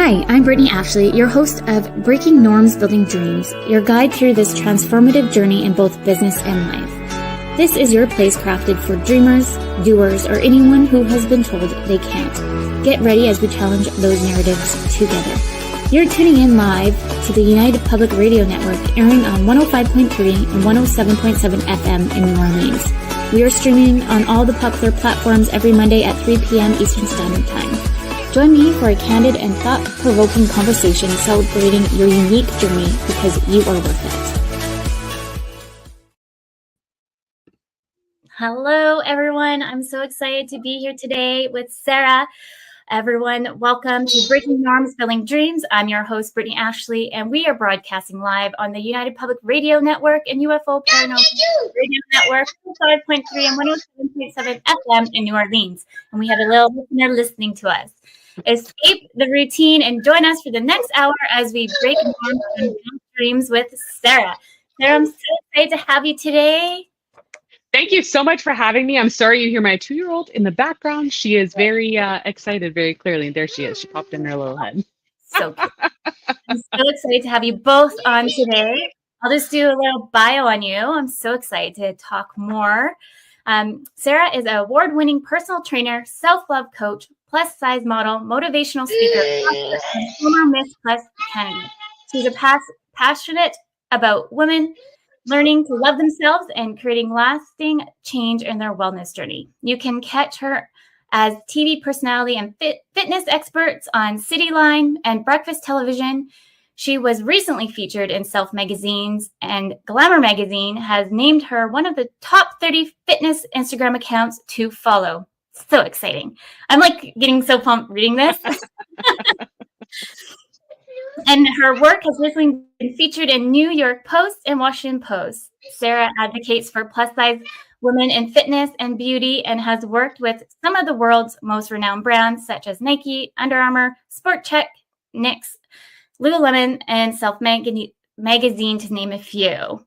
Hi, I'm Brittney Ashley, your host of Breaking Norms, Building Dreams, your guide through this transformative journey in both business and life. This is your place crafted for dreamers, doers, or anyone who has been told they can't. Get ready as we challenge those narratives together. You're tuning in live to the United Public Radio Network, airing on 105.3 and 107.7 FM in New Orleans. We are streaming on all the popular platforms every Monday at 3 p.m. Eastern Standard Time. Join me for a candid and thought-provoking conversation celebrating your unique journey because you are worth it. Hello, everyone. I'm so excited to be here today with Sarah. Everyone, welcome to Breaking Norms, Building Dreams. I'm your host, Brittney Ashley, and we are broadcasting live on the United Public Radio Network and UFO Paranormal Radio Network, 5.3 and 107.7 FM in New Orleans. And we have a little listener listening to us. Escape the routine and join us for the next hour as we break norms and build dreams with Sarah. Sarah, I'm so excited to have you today. Thank you so much for having me. I'm sorry you hear my 2-year-old in the background. She is very excited, very clearly. There she is. She popped in her little head. So cute. I'm so excited to have you both on today. I'll just do a little bio on you. I'm so excited to talk more. Sarah is an award-winning personal trainer, self-love coach, plus-size model, motivational speaker, and former Miss Plus Canada. She's a passionate about women learning to love themselves and creating lasting change in their wellness journey. You can catch her as TV personality and fitness experts on Cityline and Breakfast Television. She was recently featured in Self magazines, and Glamour magazine has named her one of the top 30 fitness Instagram accounts to follow. So exciting. I'm like getting so pumped reading this. And her work has recently been featured in New York Post and Washington Post. Sarah advocates for plus-size women in fitness and beauty and has worked with some of the world's most renowned brands such as Nike, Under Armour, Sport Chek, NYX, Lululemon, and Self magazine, to name a few.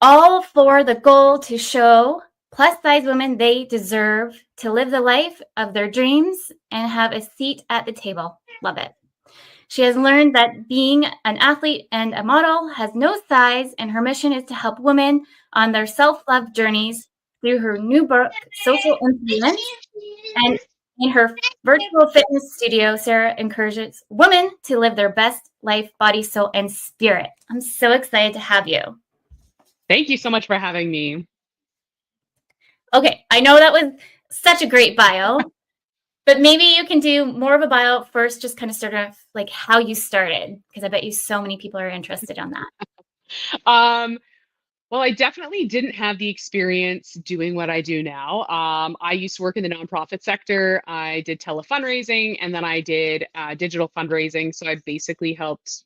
All for the goal to show plus-size women they deserve to live the life of their dreams and have a seat at the table. Love it. She has learned that being an athlete and a model has no size, and her mission is to help women on their self-love journeys through her new book, Social Influence. And in her virtual fitness studio, Sarah encourages women to live their best life, body, soul, and spirit. I'm so excited to have you. Thank you so much for having me. Okay, I know that was such a great bio. But maybe you can do more of a bio first, just kind of start off like how you started, because I bet you so many people are interested on that. Well, I definitely didn't have the experience doing what I do now. I used to work in the nonprofit sector. I did tele-fundraising, and then I did digital fundraising. So I basically helped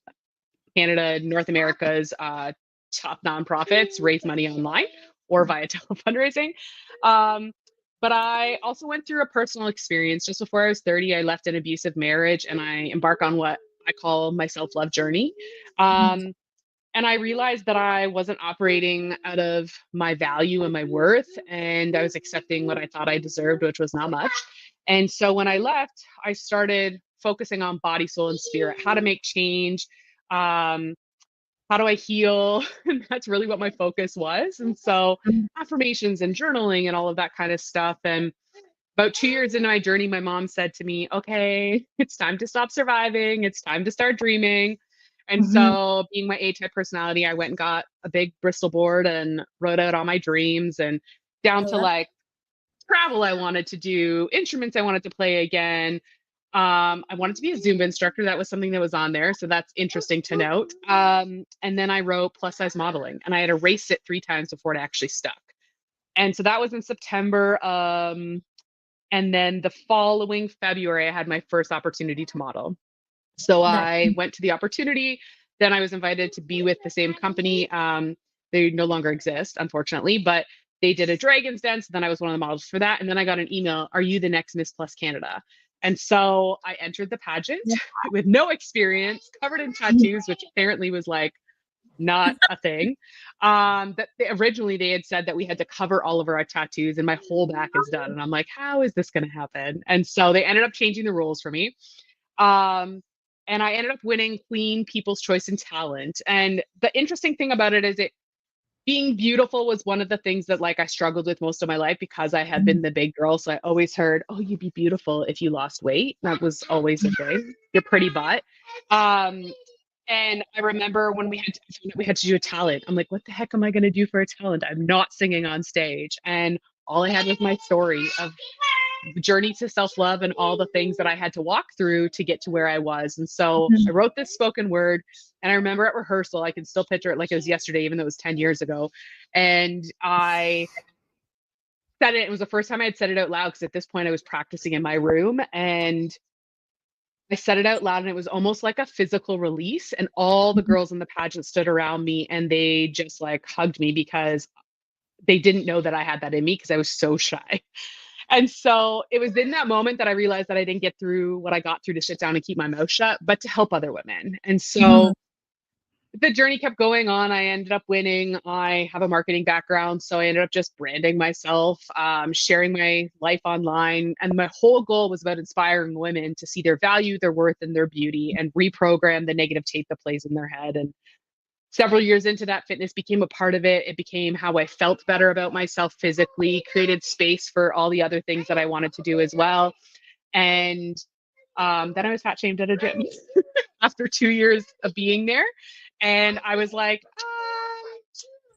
Canada, North America's top nonprofits raise money online or via tele-fundraising. But I also went through a personal experience. Just before I was 30, I left an abusive marriage and I embarked on what I call my self-love journey. And I realized that I wasn't operating out of my value and my worth, and I was accepting what I thought I deserved, which was not much. And so when I left, I started focusing on body, soul, and spirit, how to make change, how do I heal? And that's really what my focus was. And so affirmations and journaling and all of that kind of stuff. And about 2 years into my journey, my mom said to me, okay, it's time to stop surviving. It's time to start dreaming. And so being my A-type personality, I went and got a big Bristol board and wrote out all my dreams, and down to like travel I wanted to do, instruments I wanted to play again. I wanted to be a Zumba instructor. That was something that was on there. So that's interesting to note. And then I wrote plus size modeling, and I had erased it 3 times before it actually stuck. And so that was in September. And then the following February, I had my first opportunity to model. So I went to the opportunity. Then I was invited to be with the same company. They no longer exist, unfortunately, but they did a Dragon's Den. So then I was one of the models for that. And then I got an email, are you the next Miss Plus Canada? And so I entered the pageant with no experience, covered in tattoos, which apparently was like not a thing. Originally they had said that we had to cover all of our tattoos and my whole back is done. And I'm like, how is this going to happen? And so they ended up changing the rules for me. and I ended up winning Queen People's Choice in Talent. And the interesting thing about it is it being beautiful was one of the things that like I struggled with most of my life because I had been the big girl. So I always heard, oh, you'd be beautiful if you lost weight. That was always a thing. Your pretty butt. Um, and I remember when we had to do a talent. I'm like, what the heck am I going to do for a talent? I'm not singing on stage. And all I had was my story of the journey to self-love and all the things that I had to walk through to get to where I was. And so I Mhm. wrote this spoken word, and I remember at rehearsal, I can still picture it like it was yesterday, even though it was 10 years ago. And I said it. It was the first time I had said it out loud because at this point I was practicing in my room, and I said it out loud, and it was almost like a physical release. And all the girls in the pageant stood around me and they just like hugged me because they didn't know that I had that in me because I was so shy. And so it was in that moment that I realized that I didn't get through what I got through to sit down and keep my mouth shut, but to help other women. And Mhm. so the journey kept going on. I ended up winning. I have a marketing background, so I ended up just branding myself, sharing my life online. And my whole goal was about inspiring women to see their value, their worth, and their beauty and reprogram the negative tape that plays in their head. And several years into that, fitness became a part of it. It became how I felt better about myself physically, created space for all the other things that I wanted to do as well. And then I was fat shamed at a gym after 2 years of being there. And I was like,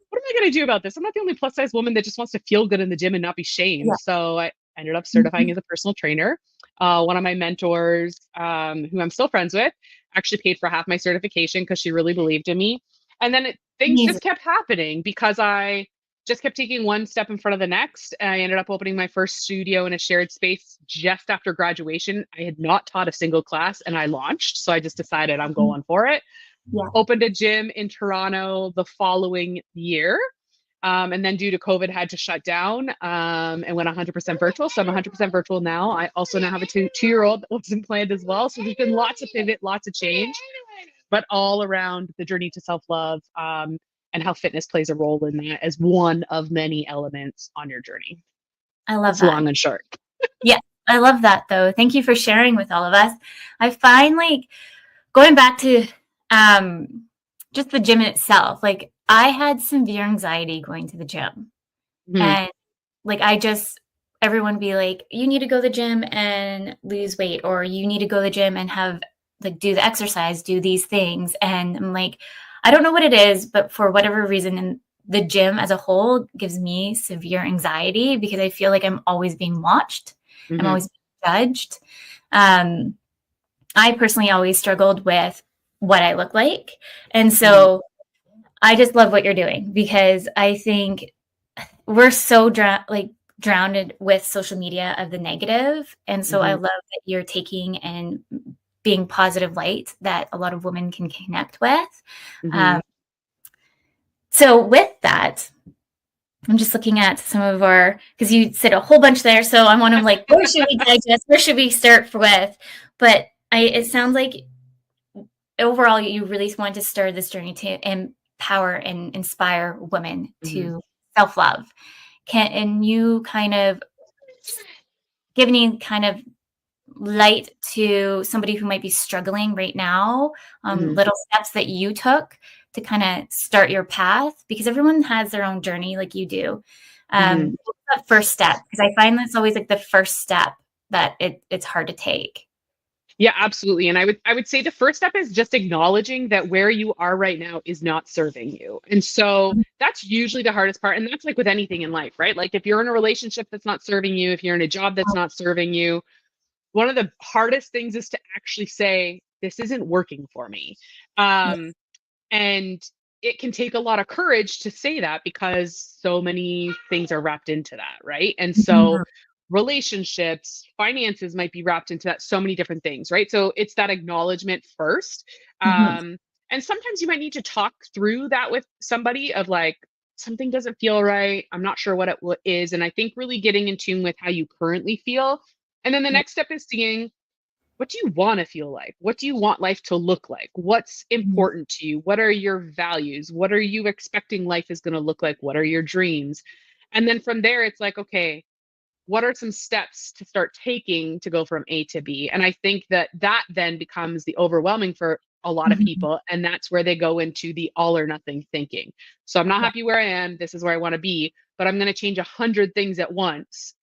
what am I going to do about this? I'm not the only plus size woman that just wants to feel good in the gym and not be Yeah. shamed. So I ended up certifying Mhm. as a personal trainer. One of my mentors, who I'm still friends with, actually paid for half my certification because she really believed in me. And then things Amazing. just kept happening because I just kept taking one step in front of the next. I ended up opening my first studio in a shared space just after graduation. I had not taught a single class and I launched. So I just decided I'm Mhm. going for it. Yeah. Opened a gym in Toronto the following year. And then due to COVID, had to shut down, and went 100% virtual. So I'm 100% virtual now. I also now have a two-year-old that wasn't planned as well. So there's been lots of pivot, lots of change, but all around the journey to self-love, and how fitness plays a role in that as one of many elements on your journey. I love It's that. long and short. Yeah, I love that though. Thank you for sharing with all of us. I find like going back to um just the gym itself, like I had severe anxiety going to the gym. Mhm, And like I just everyone be like, you need to go to the gym and lose weight, or you need to go to the gym and have like do the exercise, do these things. And I'm like, I don't know what it is, but for whatever reason, and the gym as a whole gives me severe anxiety because I feel like I'm always being watched. I'm mhm, always being judged. Um, I personally always struggled with what I look like. And mhm, so I just love what you're doing because I think we're so drowned with social media of the negative, and so I mhm, love that you're taking and being positive light that a lot of women can connect with. mhm. Um, so with that, I'm just looking at some of our because you said a whole bunch there, so I want to like where should we digest? Where should we start with? But it sounds like overall you really want to start this journey to empower and inspire women Mhm. to self love. Can and you kind of give any kind of light to somebody who might be struggling right now, Mhm. little steps that you took to kind of start your path? Because everyone has their own journey like you do. Mhm. What's that first step? Because I find that's always like the first step that it's hard to take. Yeah, absolutely. And I would say the first step is just acknowledging that where you are right now is not serving you. And so that's usually the hardest part. And that's like with anything in life, right? Like if you're in a relationship that's not serving you, if you're in a job that's not serving you, one of the hardest things is to actually say, this isn't working for me. Yeah. Um, and it can take a lot of courage to say that because so many things are wrapped into that, right? And so Mhm. relationships, finances might be wrapped into that, so many different things, right? So it's that acknowledgement first. Mhm. And sometimes you might need to talk through that with somebody of like, something doesn't feel right. I'm not sure what it is. And I think really getting in tune with how you currently feel. And then the Yeah. next step is seeing, what do you want to feel like? What do you want life to look like? What's Mhm. important to you? What are your values? What are you expecting life is going to look like? What are your dreams? And then from there, it's like, okay, what are some steps to start taking to go from A to B? And I think that that then becomes the overwhelming for a lot of Mhm. people. And that's where they go into the all or nothing thinking. So I'm not Yeah. happy where I am. This is where I want to be, but I'm going to change 100 things at once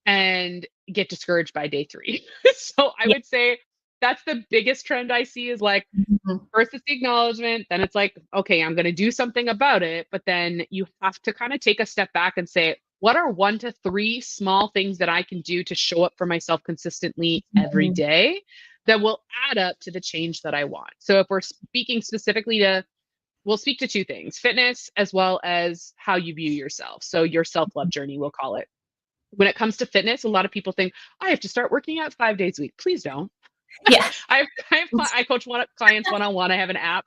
and get discouraged by day three. So I Yeah. would say that's the biggest trend I see is like, Mhm. first it's the acknowledgement, then it's like, okay, I'm going to do something about it. But then you have to kind of take a step back and say, what are 1 to 3 small things that I can do to show up for myself consistently every Mhm. day that will add up to the change that I want? So if we're speaking specifically to, we'll speak to 2 things, fitness as well as how you view yourself. So your self love journey, we'll call it. When it comes to fitness, a lot of people think, I have to start working out 5 days a week. Please don't. Yeah. I coach clients one on one. I have an app,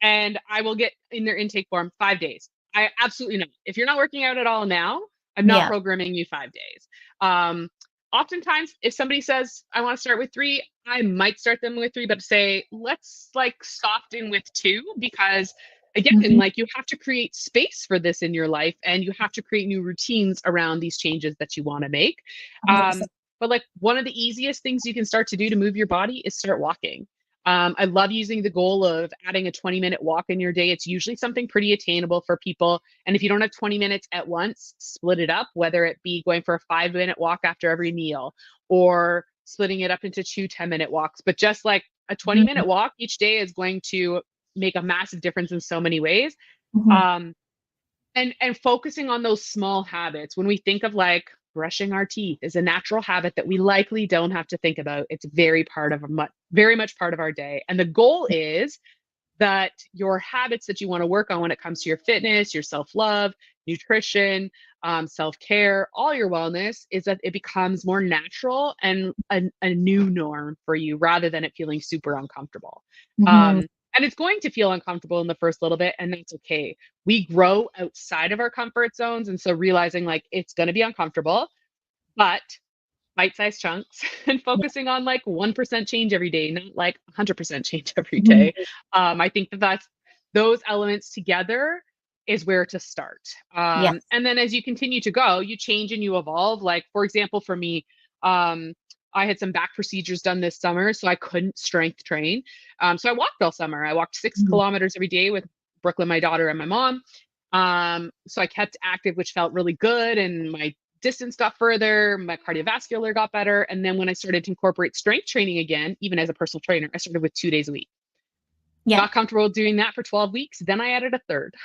and I will get in their intake form 5 days. I absolutely not. If you're not working out at all now, I'm not Yeah. programming you 5 days. Um, Oftentimes, if somebody says I want to start with 3, I might start them with 3, but say let's like soften with 2 because again, Mhm. like you have to create space for this in your life, and you have to create new routines around these changes that you want to make. 100%. But like one of the easiest things you can start to do to move your body is start walking. I love using the goal of adding a 20-minute walk in your day. It's usually something pretty attainable for people. And if you don't have 20 minutes at once, split it up, whether it be going for a 5-minute walk after every meal or splitting it up into 2 10-minute walks. But just like a 20-minute Mhm. walk each day is going to make a massive difference in so many ways. Mhm. Um, and focusing on those small habits. When we think of like brushing our teeth is a natural habit that we likely don't have to think about. It's very part of very much part of our day. And the goal is that your habits that you want to work on when it comes to your fitness, your self-love, nutrition, self-care, all your wellness is that it becomes more natural and a new norm for you rather than it feeling super uncomfortable. Mhm. um, and it's going to feel uncomfortable in the first little bit, and that's okay. We grow outside of our comfort zones, and so realizing like it's going to be uncomfortable, but bite-sized chunks and Yeah. focusing on like 1% change every day, not like 100% change every day. Mhm. I think that that's those elements together is where to start. Yeah. And then as you continue to go, you change and you evolve. Like, for example, for me, um, I had some back procedures done this summer, so I couldn't strength train. So I walked all summer. I walked 6 kilometers every day with Brooklyn, my daughter, and my mom. So I kept active, which felt really good. And my distance got further, my cardiovascular got better. And then when I started to incorporate strength training again, even as a personal trainer, I started with 2 days a week. Yeah. Got comfortable doing that for 12 weeks. Then I added a third.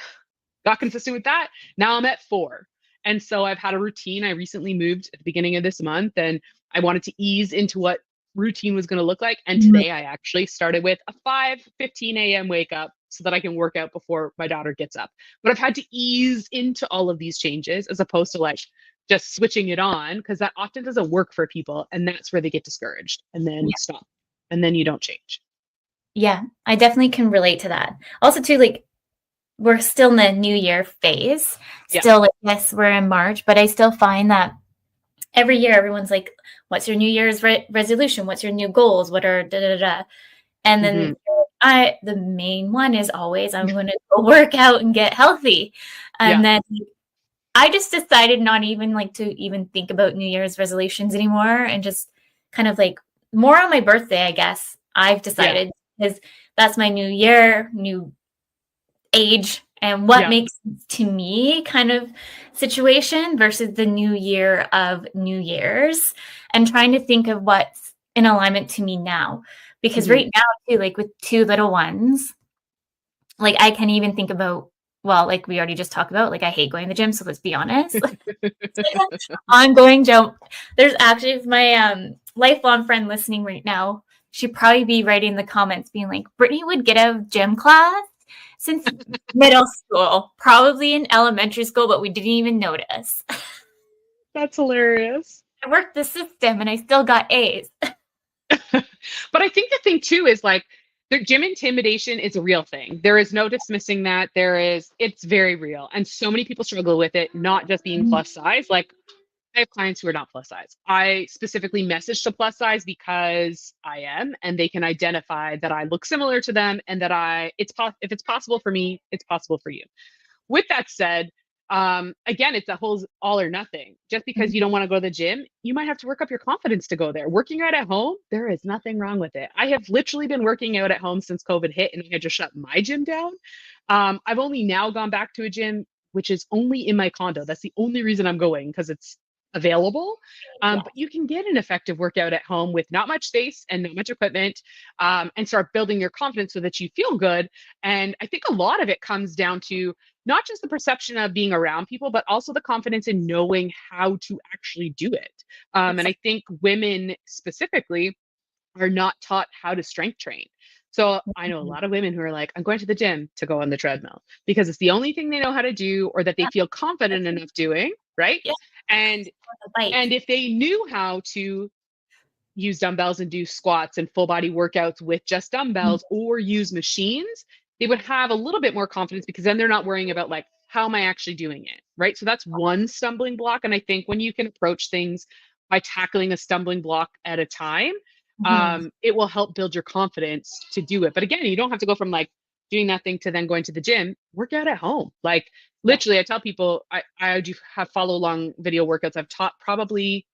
Got consistent with that. Now I'm at 4. And so I've had a routine. I recently moved at the beginning of this month, and I wanted to ease into what routine was going to look like. And Mhm. today I actually started with a 5:15 a.m. wake up so that I can work out before my daughter gets up. But I've had to ease into all of these changes as opposed to like just switching it on, because that often doesn't work for people. And that's where they get discouraged and then Yeah. stop. And then you don't change. Yeah. I definitely can relate to that. Also, too, like we're still in the new year phase. Yeah. Still, like, yes, we're in March, but I still find that every year everyone's like, "What's your New Year's resolution? What's your new goals? What are da da da?" da?" And Hmm. then the main one is always I'm going to go work out and get healthy, and Yeah. then I just decided not even like to even think about New Year's resolutions anymore, and just kind of like more on my birthday, I guess. I've Yeah. decided because that's my new year, new age, and what Yeah. makes sense to me kind of situation versus the new year of New Year's, and trying to think of what's in alignment to me now. Because Hmm. right now, too, like with 2 little ones, like I can't even think about, well, like we already just talked about, like I hate going to the gym, so let's be honest. Ongoing jump. There's actually my lifelong friend listening right now. She'd probably be writing in the comments being like, Brittney would get out of gym class since middle school, probably in elementary school, but we didn't even notice. That's hilarious. I worked the system and I still got A's. But I think the thing too is like the gym intimidation is a real thing. There is no dismissing that. It's very real. And so many people struggle with it, not just being plus size. Like I have clients who are not plus size. I specifically message to plus size because I am, and they can identify that I look similar to them, and that if it's possible for me, it's possible for you. With that said, again, it's a whole all or nothing. Just because you don't want to go to the gym, you might have to work up your confidence to go there. Working out at home, there is nothing wrong with it. I have literally been working out at home since COVID hit, and I just shut my gym down. I've only now gone back to a gym, which is only in my condo. That's the only reason I'm going, because it's available. But you can get an effective workout at home with not much space and not much equipment, and start building your confidence so that you feel good. And I think a lot of it comes down to not just the perception of being around people, but also the confidence in knowing how to actually do it. And I think women specifically are not taught how to strength train. So I know a lot of women who are like, I'm going to the gym to go on the treadmill because it's the only thing they know how to do, or that they feel confident enough doing, right? Yeah. And if they knew how to use dumbbells and do squats and full body workouts with just dumbbells, or use machines, they would have a little bit more confidence, because then they're not worrying about like, how am I actually doing it? Right. So that's one stumbling block. And I think when you can approach things by tackling a stumbling block at a time, it will help build your confidence to do it. But again, you don't have to go from like doing nothing to then going to the gym. Work out at home. Like literally, I tell people I do have follow along video workouts. I've taught probably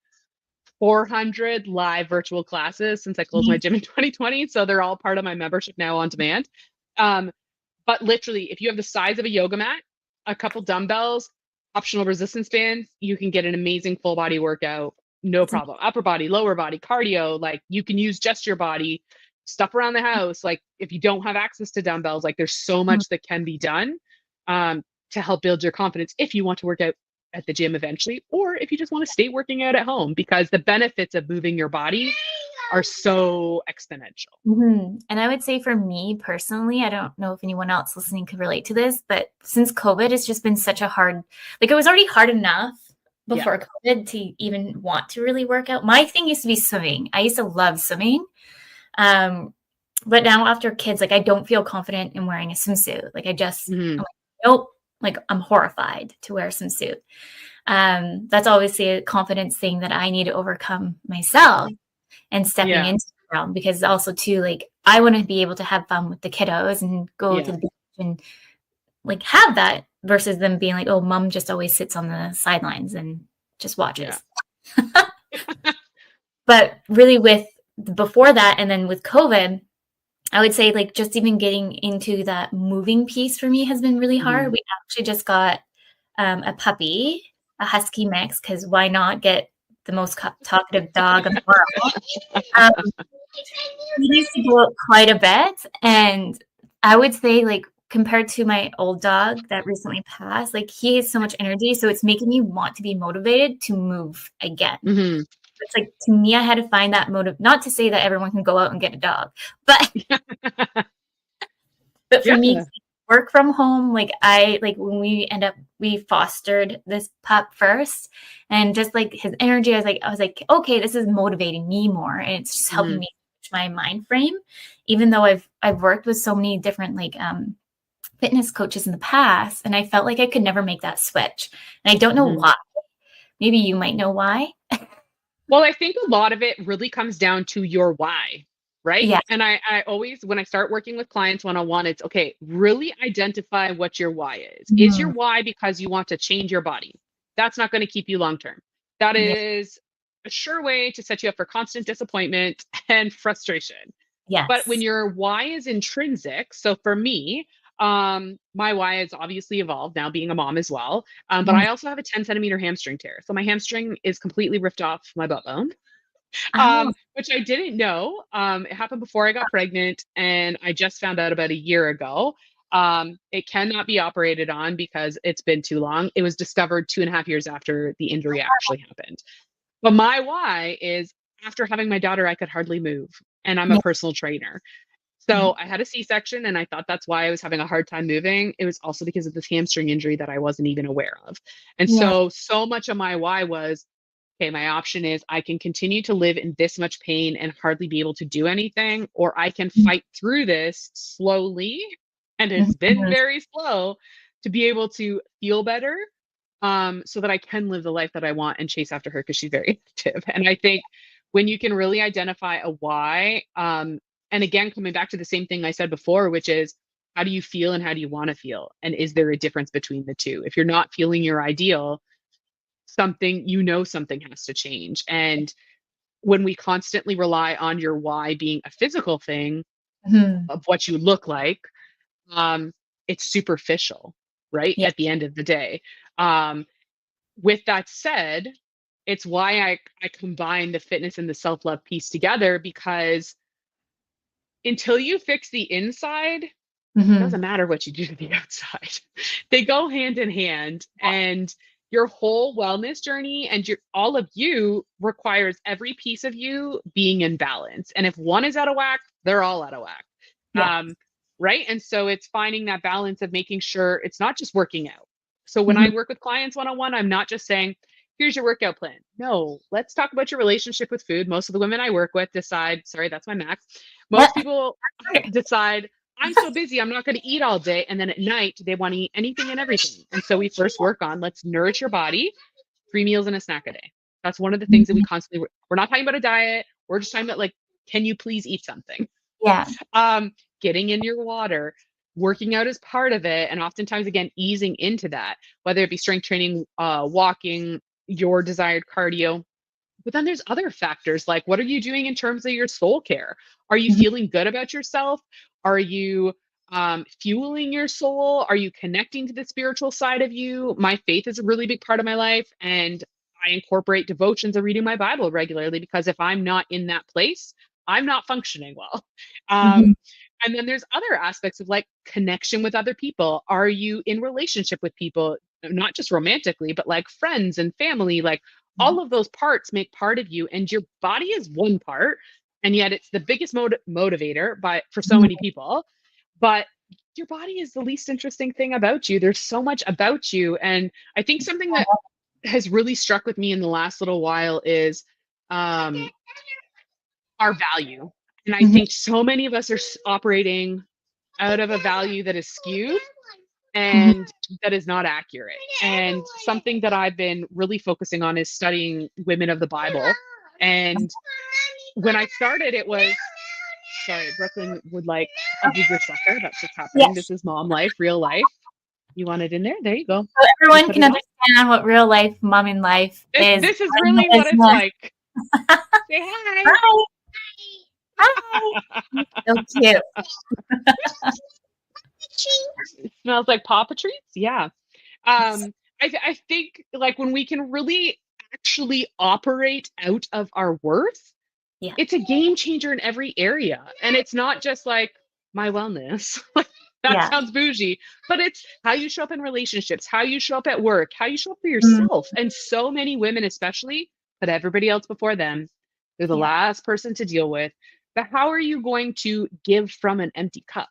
400 live virtual classes since I closed my gym in 2020. So they're all part of my membership now on demand. But literally, if you have the size of a yoga mat, a couple dumbbells, optional resistance bands, you can get an amazing full body workout. No problem. Upper body, lower body, cardio, like you can use just your body, stuff around the house. Like if you don't have access to dumbbells, like there's so much that can be done to help build your confidence if you want to work out at the gym eventually, or if you just want to stay working out at home, because the benefits of moving your body are so exponential. And I would say for me personally, I don't know if anyone else listening could relate to this, but since COVID, it's just been such a hard, like it was already hard enough before COVID to even want to really work out. My thing used to be swimming. I used to love swimming. But now after kids, like I don't feel confident in wearing a swimsuit. Like I just, I'm like, nope, like I'm horrified to wear a swimsuit. That's obviously a confidence thing that I need to overcome myself and stepping into the realm, because also too, like I want to be able to have fun with the kiddos and go to the beach and like have that, versus them being like, oh, mom just always sits on the sidelines and just watches. But really with before that, and then with COVID, I would say like just even getting into that moving piece for me has been really hard. We actually just got a puppy, a husky mix, because why not get the most talkative dog in the world? He needs to go out quite a bit. And I would say like compared to my old dog that recently passed, like he has so much energy. So it's making me want to be motivated to move again. It's like, to me, I had to find that motive, not to say that everyone can go out and get a dog, but but for me, work from home, like when we fostered this pup first, and just like his energy, I was like, okay, this is motivating me more, and it's just helping me switch my mind frame. Even though I've worked with so many different like fitness coaches in the past, and I felt like I could never make that switch, and I don't know why. Maybe you might know why. Well, I think a lot of it really comes down to your why, right? Yeah. And I always, when I start working with clients one-on-one, it's okay, really identify what your why is. Is your why because you want to change your body? That's not going to keep you long-term. That is a sure way to set you up for constant disappointment and frustration. Yes. But when your why is intrinsic, so for me, my why has obviously evolved now being a mom as well. But I also have a 10-centimeter hamstring tear. So my hamstring is completely ripped off my butt bone, which I didn't know. It happened before I got pregnant, and I just found out about a year ago. It cannot be operated on because it's been too long. It was discovered 2.5 years after the injury actually happened. But my why is, after having my daughter, I could hardly move, and I'm a personal trainer. So I had a C-section, and I thought that's why I was having a hard time moving. It was also because of this hamstring injury that I wasn't even aware of. And so much of my why was, okay, my option is I can continue to live in this much pain and hardly be able to do anything, or I can fight through this slowly, and it's been very slow, to be able to feel better, so that I can live the life that I want and chase after her, because she's very active. And I think when you can really identify a why, and again, coming back to the same thing I said before, which is how do you feel and how do you want to feel? And is there a difference between the two? If you're not feeling your ideal, something has to change. And when we constantly rely on your why being a physical thing Mhm. of what you look like, um, it's superficial, right? Yeah. At the end of the day. Um, with that said, it's why I combine the fitness and the self-love piece together, because until you fix the inside, Mhm. doesn't matter what you do to the outside. They go hand in hand, and your whole wellness journey and your all of you requires every piece of you being in balance. And if one is out of whack, they're all out of whack. Yeah. Um, right? And so it's finding that balance of making sure it's not just working out. So when I Mhm. work with clients one-on-one, I'm not just saying, here's your workout plan. No, let's talk about your relationship with food. Most of the women I work with decide, sorry, that's my max. What? Most people decide, I'm so busy, I'm not going to eat all day. And then at night, they want to eat anything and everything. And so we first work on, let's nourish your body, 3 meals and a snack a day. That's one of the things that we Mhm. constantly, we're not talking about a diet. We're just talking about, like, can you please eat something? Yeah. Um, Getting in your water, working out is part of it. And oftentimes, again, easing into that, whether it be strength training, walking, your desired cardio. But then there's other factors, like, what are you doing in terms of your soul care? Are you Mhm. feeling good about yourself? Are you fueling your soul? Are you connecting to the spiritual side of you? My faith is a really big part of my life, and I incorporate devotions of reading my Bible regularly, because if I'm not in that place, I'm not functioning well. Mhm. Um, and then there's other aspects of, like, connection with other people. Are you in relationship with people, not just romantically, but like friends and family? Like, Yeah. all of those parts make part of you, and your body is one part, and yet it's the biggest motivator by for so many Mhm. people. But your body is the least interesting thing about you. There's so much about you. And I think something that has really struck with me in the last little while is um, our value. And I Mhm. think so many of us are operating out of a value that is skewed Mhm. and that is not accurate. And something that I've been really focusing on is studying women of the Bible. And when I started, it was, sorry, Brooklyn would like a bigger sucker. That's what's happening. Yes. This is mom life, real life. You want it in there? There you go. So You everyone put can it on. understand what real life mom in life This is this is in the really what it's business. like. Say hi. Hi. Hi. So cute. It smells like Papa treats. Yeah. I think, like, when we can really actually operate out of our worth, Yeah. it's a game changer in every area. And it's not just like my wellness. That Yeah. sounds bougie, but it's how you show up in relationships, how you show up at work, how you show up for Mm. yourself. And so many women, especially, put everybody else before them. They're the Yeah. last person to deal with. But how are you going to give from an empty cup?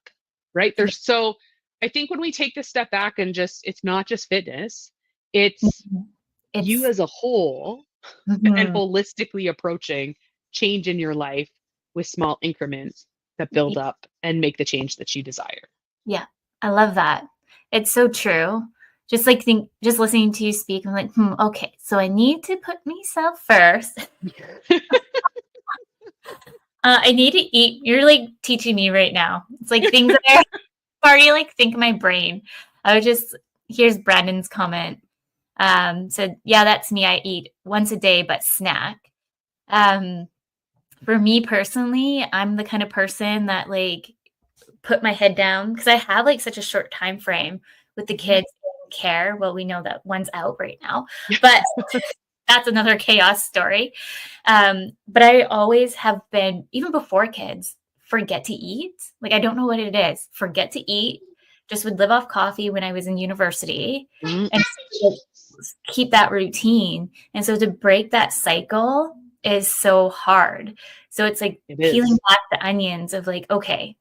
Right? Yeah. There's so, I think when we take this step back and just, it's not just fitness, it's Mhm. you It's as a whole, and mhm. holistically approaching change in your life with small increments that build up and make the change that you desire. Yeah. I love that. It's so true. Just listening to you speak, I'm like, okay, so I need to put myself first. I need to eat. You're like teaching me right now. It's like things that I already like think in my brain. I was just Here's Brandon's comment. Said, yeah, that's me. I eat once a day, but snack. Um, for me personally, I'm the kind of person that like put my head down because I have like such a short time frame with the Mhm. kids in care. Well, we know that one's out right now, but that's another chaos story. But I always have been, even before kids, forget to eat. Like, I don't know what it is. Forget to eat. Just would live off coffee when I was in university Mhm. and keep that routine. And so to break that cycle is so hard. So it's like It peeling is. back the onions of like, okay,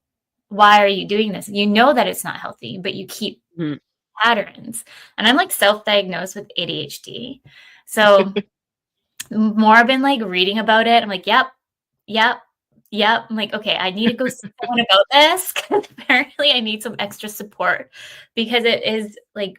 why are you doing this? You know that it's not healthy, but you keep Mhm. patterns. And I'm like self-diagnosed with ADHD. So more I've been like reading about it. I'm like, yep, yep, yep. I'm like, okay, I need to go see someone about this because apparently I need some extra support because it is like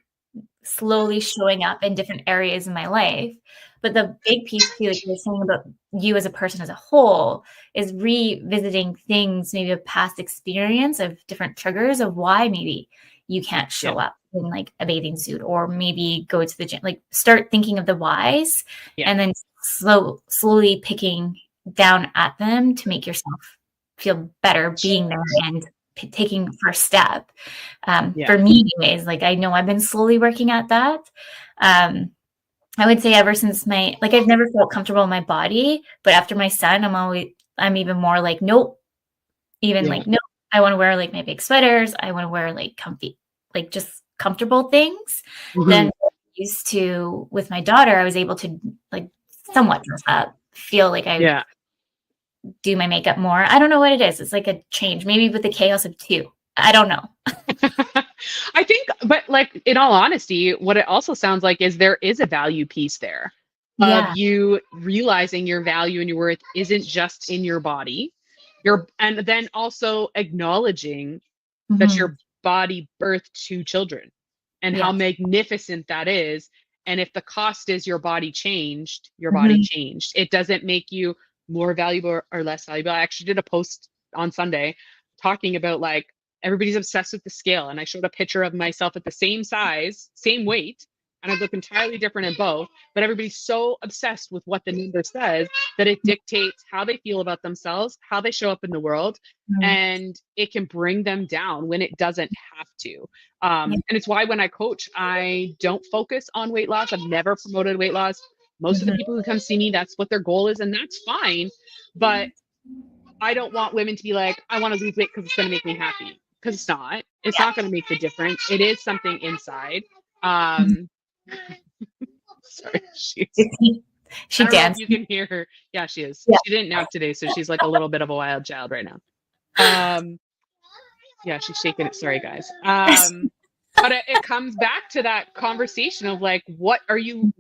slowly showing up in different areas in my life. But the big piece too, like you were saying about you as a person as a whole is revisiting things, maybe a past experience of different triggers of why maybe you can't show up in like a bathing suit, or maybe go to the gym. Like start thinking of the whys and then slowly picking down at them to make yourself feel better being there and taking the first step. For me anyways, like I know I've been slowly working at that. I would say ever since I've never felt comfortable in my body, but after my son, I'm even more like, nope, nope. I want to wear like my big sweaters. I want to wear like comfy, like just comfortable things. Then used to with my daughter, I was able to like somewhat dress up, feel like I do my makeup more. I don't know what it is. It's like a change, maybe with the chaos of two. I don't know. I think, but like in all honesty, what it also sounds like is there is a value piece there of you realizing your value and your worth isn't just in your body. And then also acknowledging that your body birthed two children and how magnificent that is. And if the cost is your body changed, your body changed. It doesn't make you more valuable or less valuable. I actually did a post on Sunday talking about like everybody's obsessed with the scale. And I showed a picture of myself at the same size, same weight, and I look entirely different in both. But everybody's so obsessed with what the number says that it dictates how they feel about themselves, how they show up in the world, and it can bring them down when it doesn't have to. And it's why when I coach, I don't focus on weight loss. I've never promoted weight loss. Most of the people who come see me, that's what their goal is, and that's fine. But I don't want women to be like, I want to lose weight because it's going to make me happy. Because it's not. It's not going to make the difference. It is something inside. Sorry, she danced. You can hear her. Yeah, she is. She didn't nap today, so she's like a little bit of a wild child right now. Yeah, she's shaking it. Sorry, guys. But it comes back to that conversation of like, what are you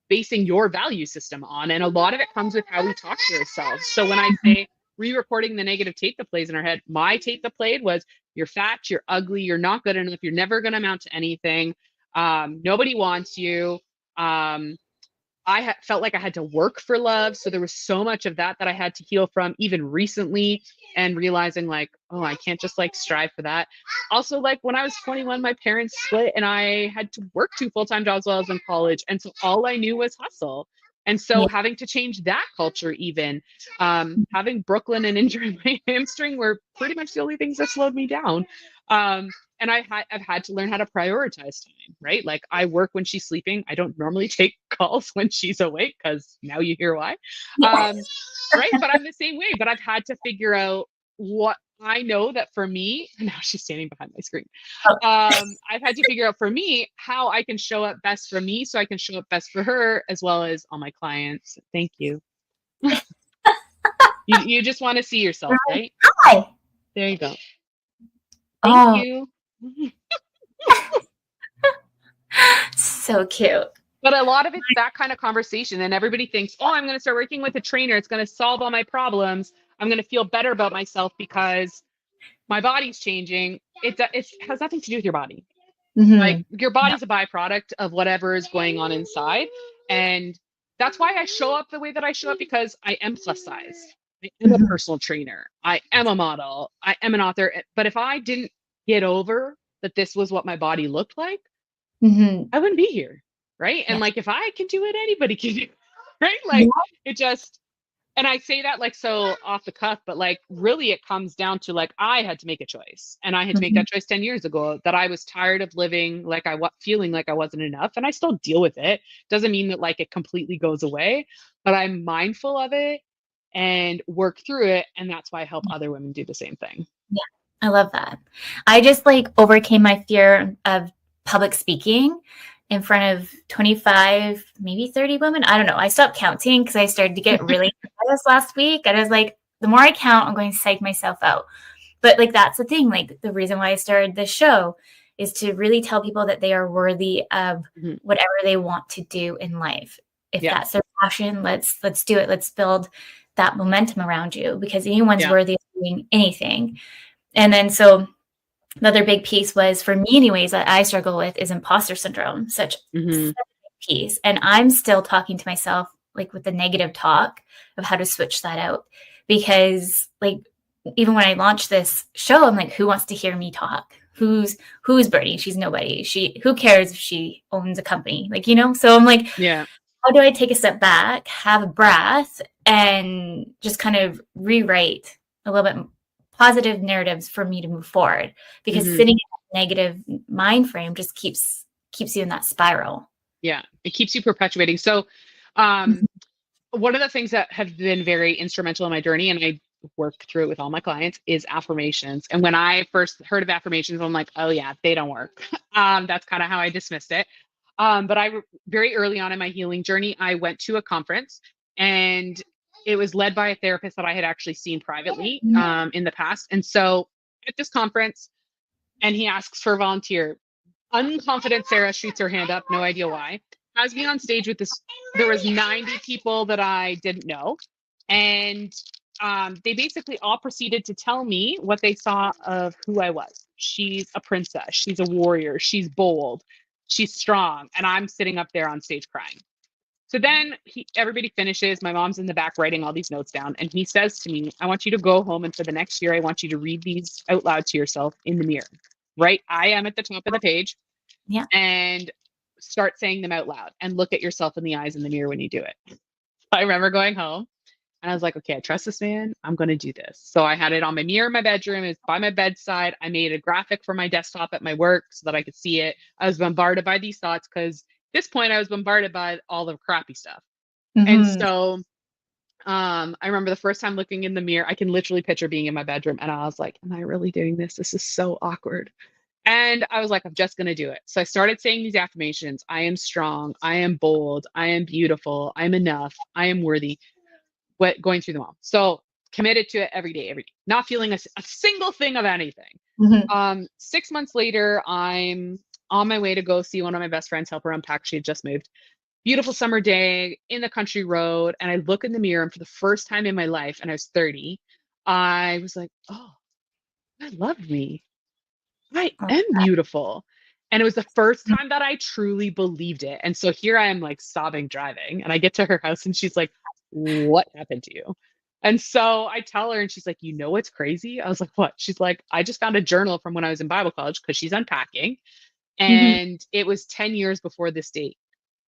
basing your value system on? And a lot of it comes with how we talk to ourselves. So when I say re-recording the negative tape that plays in our head, my tape that played was, you're fat, you're ugly, you're not good enough, you're never going to amount to anything. Nobody wants you. I felt like I had to work for love. So there was so much of that I had to heal from even recently, and realizing like, oh, I can't just like strive for that. Also, like when I was 21, my parents split and I had to work 2 full-time jobs while I was in college. And so all I knew was hustle. And so having to change that culture, even having Brooklyn and injuring my hamstring were pretty much the only things that slowed me down. And I've had to learn how to prioritize time, right? Like I work when she's sleeping. I don't normally take calls when she's awake, because now you hear why. Right? But I'm the same way. But I've had to figure out what I know that for me, now she's standing behind my screen. I've had to figure out for me how I can show up best for me, so I can show up best for her as well as all my clients. Thank you. You just want to see yourself, right? Hi. There you go. Thank you. So cute. But a lot of it's that kind of conversation, and everybody thinks, oh, I'm going to start working with a trainer. It's going to solve all my problems. I'm going to feel better about myself because my body's changing. It has nothing to do with your body. Like your body's a byproduct of whatever is going on inside. And that's why I show up the way that I show up, because I am plus size. I am a personal trainer. I am a model. I am an author. But if I didn't get over that this was what my body looked like, I wouldn't be here. Right. And like, if I can do it, anybody can do it. Right. Like it just, and I say that like so off the cuff, but like really it comes down to like, I had to make a choice, and I had to make that choice 10 years ago, that I was tired of living like feeling like I wasn't enough. And I still deal with it. Doesn't mean that like it completely goes away, but I'm mindful of it and work through it. And that's why I help other women do the same thing. Yeah. I love that. I just like overcame my fear of public speaking in front of 25, maybe 30 women. I don't know. I stopped counting because I started to get really nervous last week. And I was like, the more I count, I'm going to psych myself out. But like, that's the thing. Like the reason why I started this show is to really tell people that they are worthy of whatever they want to do in life. If that's their passion, let's do it. Let's build that momentum around you, because anyone's worthy of doing anything. And then so the other big piece was, for me anyways, that I struggle with is imposter syndrome, such a big piece. And I'm still talking to myself like with the negative talk of how to switch that out. Because like, even when I launched this show, I'm like, who wants to hear me talk? Who's Brittney? She's nobody. Who cares if she owns a company? Like, so I'm like, Yeah. how do I take a step back, have a breath, and just kind of rewrite a little bit positive narratives for me to move forward? Because sitting in that negative mind frame just keeps you in that spiral. Yeah, it keeps you perpetuating. So one of the things that have been very instrumental in my journey, and I work through it with all my clients, is affirmations. And when I first heard of affirmations, I'm like, oh yeah, they don't work. That's kind of how I dismissed it. But very early on in my healing journey, I went to a conference, and it was led by a therapist that I had actually seen privately in the past. And so at this conference, and he asks for a volunteer. Unconfident Sarah shoots her hand up, no idea why. Has me on stage with this. There was 90 people that I didn't know, and they basically all proceeded to tell me what they saw of who I was. She's a princess. She's a warrior. She's bold. She's strong. And I'm sitting up there on stage crying. So then everybody finishes. My mom's in the back writing all these notes down. And he says to me, I want you to go home, and for the next year, I want you to read these out loud to yourself in the mirror. Right? I am at the top of the page. Yeah. And start saying them out loud and look at yourself in the eyes in the mirror when you do it. I remember going home, and I was like, okay, I trust this man. I'm going to do this. So I had it on my mirror in my bedroom. It's by my bedside. I made a graphic for my desktop at my work so that I could see it. I was bombarded by these thoughts because at this point I was bombarded by all the crappy stuff. And so I remember the first time looking in the mirror, I can literally picture being in my bedroom, and I was like, am I really doing this? This is so awkward. And I was like, I'm just going to do it. So I started saying these affirmations. I am strong. I am bold. I am beautiful. I'm enough. I am worthy. Going through them all. So committed to it every day, not feeling a single thing of anything. 6 months later, I'm on my way to go see one of my best friends, help her unpack. She had just moved. Beautiful summer day in the country road. And I look in the mirror, and for the first time in my life, and I was 30, I was like, oh, I love me. I am beautiful. And it was the first time that I truly believed it. And so here I am, like, sobbing driving, and I get to her house, and she's like, what happened to you? And so I tell her, and she's like, you know what's crazy? I was like, what? She's like, I just found a journal from when I was in Bible college, because she's unpacking. And it was 10 years before this date.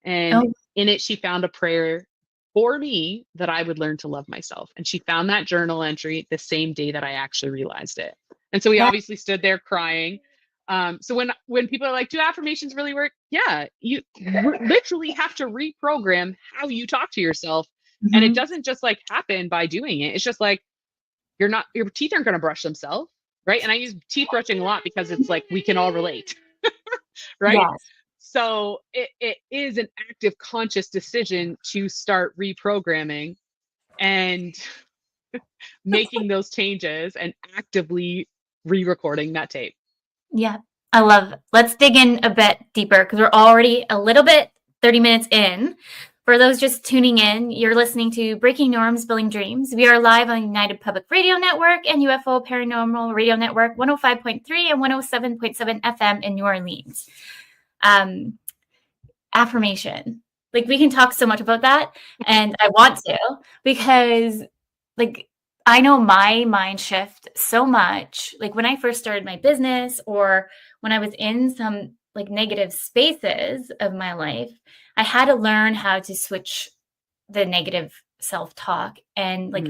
And in it, she found a prayer for me that I would learn to love myself. And she found that journal entry the same day that I actually realized it. And so we obviously stood there crying. So when people are like, do affirmations really work? Yeah, you literally have to reprogram how you talk to yourself. And it doesn't just like happen by doing it. It's just like, your teeth aren't going to brush themselves. Right. And I use teeth brushing a lot because it's like, we can all relate. Right. Yes. So it is an active, conscious decision to start reprogramming and making those changes and actively re-recording that tape. Yeah, I love it. Let's dig in a bit deeper, because we're already a little bit 30 minutes in. For those just tuning in, you're listening to Breaking Norms, Building Dreams. We are live on United Public Radio Network and UFO Paranormal Radio Network 105.3 and 107.7 FM in New Orleans. Affirmation. Like, we can talk so much about that, and I want to, because like, I know my mind shift so much. Like, when I first started my business, or when I was in some like negative spaces of my life, I had to learn how to switch the negative self-talk and like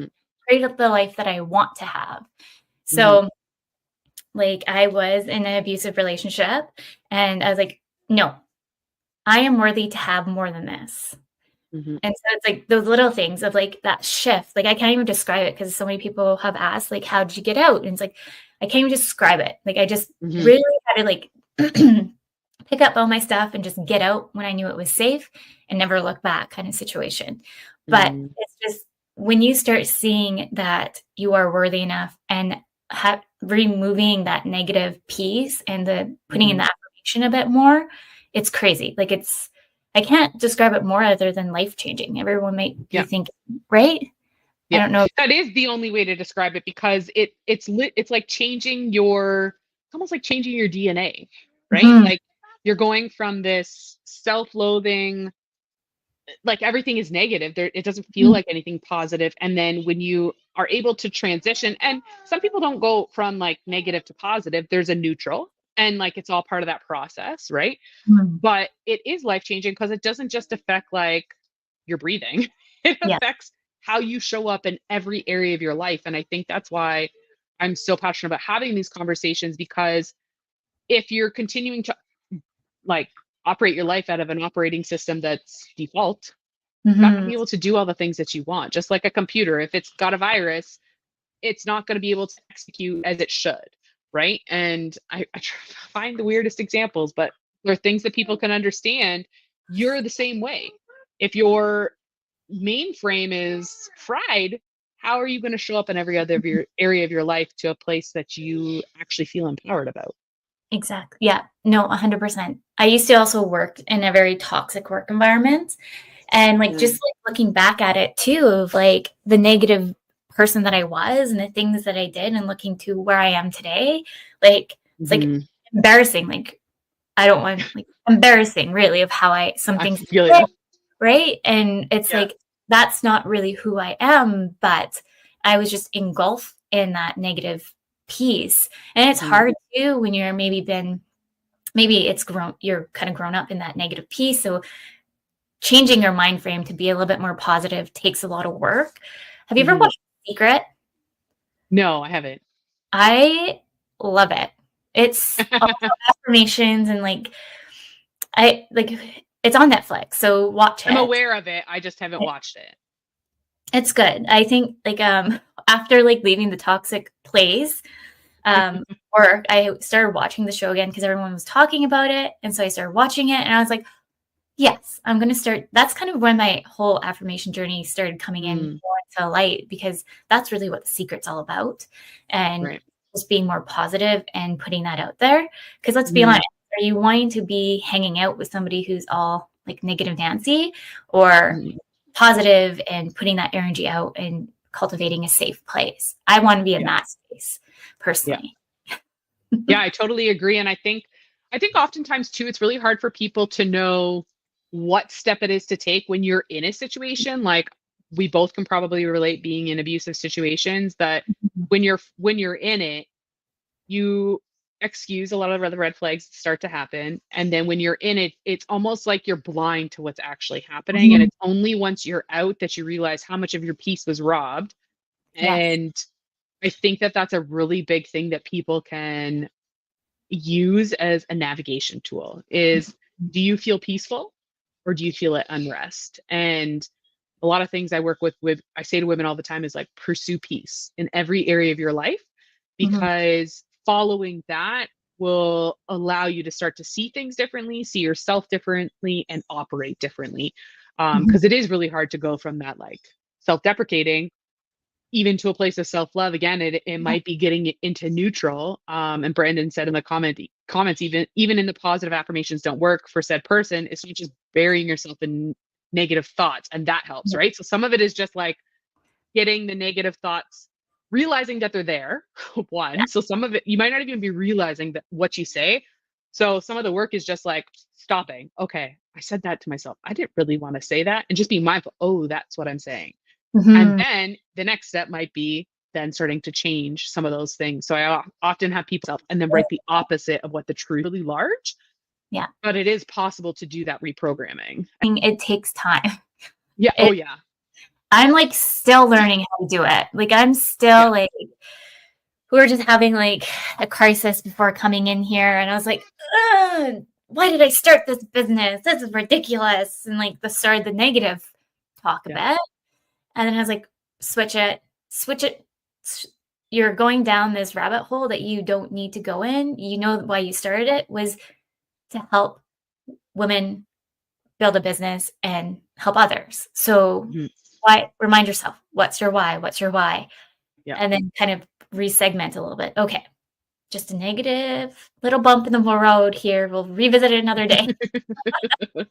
create the life that I want to have. So like, I was in an abusive relationship, and I was like, no, I am worthy to have more than this. And so it's like those little things of like that shift. Like, I can't even describe it, because so many people have asked, like, how did you get out? And it's like, I can't even describe it. Like, I just really had to like pick up all my stuff and just get out when I knew it was safe, and never look back, kind of situation. But it's just, when you start seeing that you are worthy enough, and removing that negative piece, and the putting in the affirmation a bit more, it's crazy. Like, I can't describe it more other than life-changing. Everyone might be thinking, right? Yeah. I don't know. That is the only way to describe it, because it's like changing almost like changing your DNA, right? Like, you're going from this self-loathing, like everything is negative. There, it doesn't feel like anything positive. And then when you are able to transition, and some people don't go from like negative to positive, there's a neutral, and like it's all part of that process, right? Mhm. But it is life changing because it doesn't just affect like your breathing, it Yeah. affects how you show up in every area of your life. And I think that's why I'm so passionate about having these conversations, because if you're continuing to like operate your life out of an operating system that's default, not going to Mhm. be able to do all the things that you want. Just like a computer, if it's got a virus, it's not going to be able to execute as it should, right? And I try to find the weirdest examples, but they're things that people can understand. You're the same way. If your mainframe is fried, how are you going to show up in every other of your area of your life to a place that you actually feel empowered about? Exactly. Yeah. No, 100%. I used to also work in a very toxic work environment. And like just Mm. like looking back at it too, of like the negative person that I was and the things that I did and looking to where I am today, like it's like Mhm. embarrassing. Like I don't want like embarrassing really of how some I things feel I you. did, right? And it's Yeah. like that's not really who I am, but I was just engulfed in that negative piece. And it's Mhm. hard too when you're maybe it's you're kind of grown up in that negative piece. So changing your mind frame to be a little bit more positive takes a lot of work. Have you ever Mhm. watched Secret? No, I haven't. I love it. It's also affirmations and like I like it's on Netflix, so watch I'm it. aware of it. I just haven't watched it. It's good. I think like after like leaving the toxic place work, I started watching the show again because everyone was talking about it, and so I started watching it, and I was like, yes, I'm going to start. That's kind of when my whole affirmation journey started coming in Mm, more into light because that's really what the secret's all about. And right. just being more positive and putting that out there. Because let's be Mhm. honest, are you wanting to be hanging out with somebody who's all like negative Nancy or Mhm. positive and putting that energy out and cultivating a safe place? I want to be in Yeah. that space Yeah. personally. Yeah, I totally agree. And I think oftentimes too, it's really hard for people to know what step it is to take when you're in a situation. Like we both can probably relate being in abusive situations, that when you're in it, you excuse a lot of the red flags that start to happen. And then when you're in it, it's almost like you're blind to what's actually happening. And Mhm. it's only once you're out that you realize how much of your peace was robbed. Yes. And I think that that's a really big thing that people can use as a navigation tool is, do you feel peaceful or do you feel at unrest? And a lot of things I work with I say to women all the time is like pursue peace in every area of your life, Mhm. because following that will allow you to start to see things differently, see yourself differently, and operate differently. Mhm. Because it is really hard to go from that like self-deprecating even to a place of self-love. Again, it Yeah. might be getting it into neutral. And Brandon said in the comments, even in the positive affirmations don't work for said person, it's not just burying yourself in negative thoughts, and that helps, Yeah. right? So some of it is just like getting the negative thoughts, realizing that they're there. One, so some of it you might not even be realizing that what you say. So some of the work is just like stopping. Okay, I said that to myself, I didn't really want to say that, and just be mindful, oh, that's what I'm saying. And Mhm. then the next step might be then starting to change some of those things. So I often have people and then write the opposite of what the truth really large, Yeah. but it is possible to do that reprogramming. It takes time. Yeah. Oh It yeah. I'm, like, still learning how to do it. Like, I'm Yeah. still, like we were just having, like, a crisis before coming in here, and I was like, "Ugh, why did I start this business? This is ridiculous," and, like, the negative talk a Yeah. bit, and then I was like, switch it. S You're going down this rabbit hole that you don't need to go in. You know why you started it was to help women build a business and help others. So Mhm. why remind yourself, what's your why? What's your why? Yeah. And then kind of resegment a little bit. Okay, just a negative little bump in the road here. We'll revisit it another day. But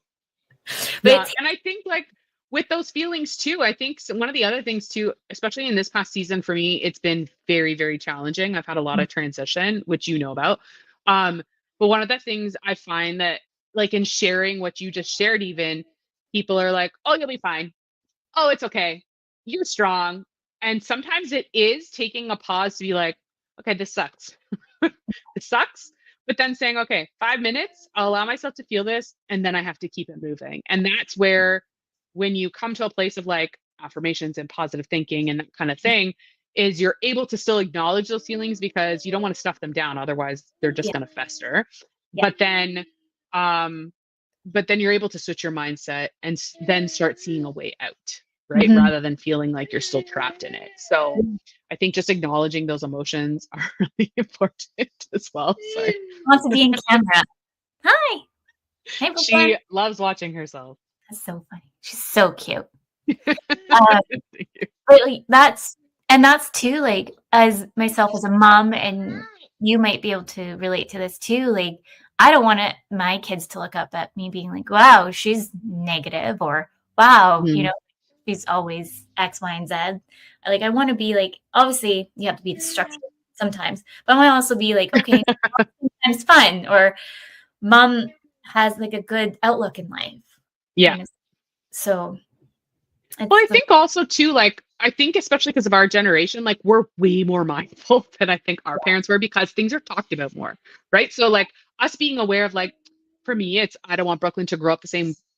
Yeah. it's And I think like with those feelings too, I think one of the other things too, especially in this past season for me, it's been very, very challenging. I've had a lot of transition, which you know about. But one of the things I find that like in sharing what you just shared, even people are like, oh, you'll be fine. Oh, it's okay. You're strong. And sometimes it is taking a pause to be like, okay, this sucks. It sucks. But then saying, okay, 5 minutes, I'll allow myself to feel this, and then I have to keep it moving. And that's where, when you come to a place of like affirmations and positive thinking and that kind of thing, is you're able to still acknowledge those feelings because you don't want to stuff them down. Otherwise, they're just Yeah. going to fester. Yeah. Um, but then you're able to switch your mindset and then start seeing a way out, right? Mhm. Rather than feeling like you're still trapped in it. So I think just acknowledging those emotions are really important as well. Sorry. Wants to be in camera. Hi. Hey, Brooklyn. She loves watching herself. That's so funny. She's so cute. But like, that's too, like, as myself as a mom, and you might be able to relate to this too. Like, I don't want my kids to look up at me being like, wow, she's negative, or wow, Mhm. she's always X, Y, and Z. Like, I want to be like, obviously you have to be the structure sometimes, but I want to also be like, okay, sometimes fun, or mom has like a good outlook in life. Yeah. Kind of. So Well, I it's like, think also too, like, I think especially because of our generation, like we're way more mindful than I think our parents were because things are talked about more, right? So like us being aware of like, for me, it's I don't want Brooklyn to grow up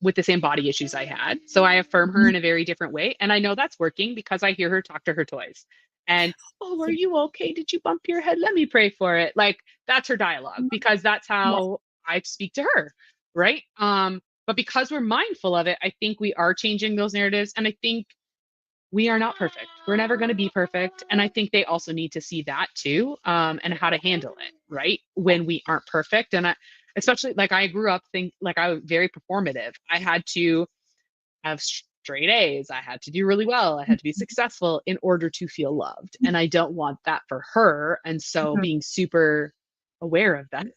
with the same body issues I had. So I affirm her in a very different way. And I know that's working because I hear her talk to her toys. And, oh, are you okay? Did you bump your head? Let me pray for it. Like that's her dialogue because that's yes. how I speak to her. Right. But because we're mindful of it, I think we are changing those narratives. And I think we are not perfect. We're never going to be perfect. And I think they also need to see that too, and how to handle it, right? When we aren't perfect. And especially like I grew up like I was very performative. I had to have straight A's. I had to do really well. I had to be successful in order to feel loved. And I don't want that for her. And so Mhm. being super aware of that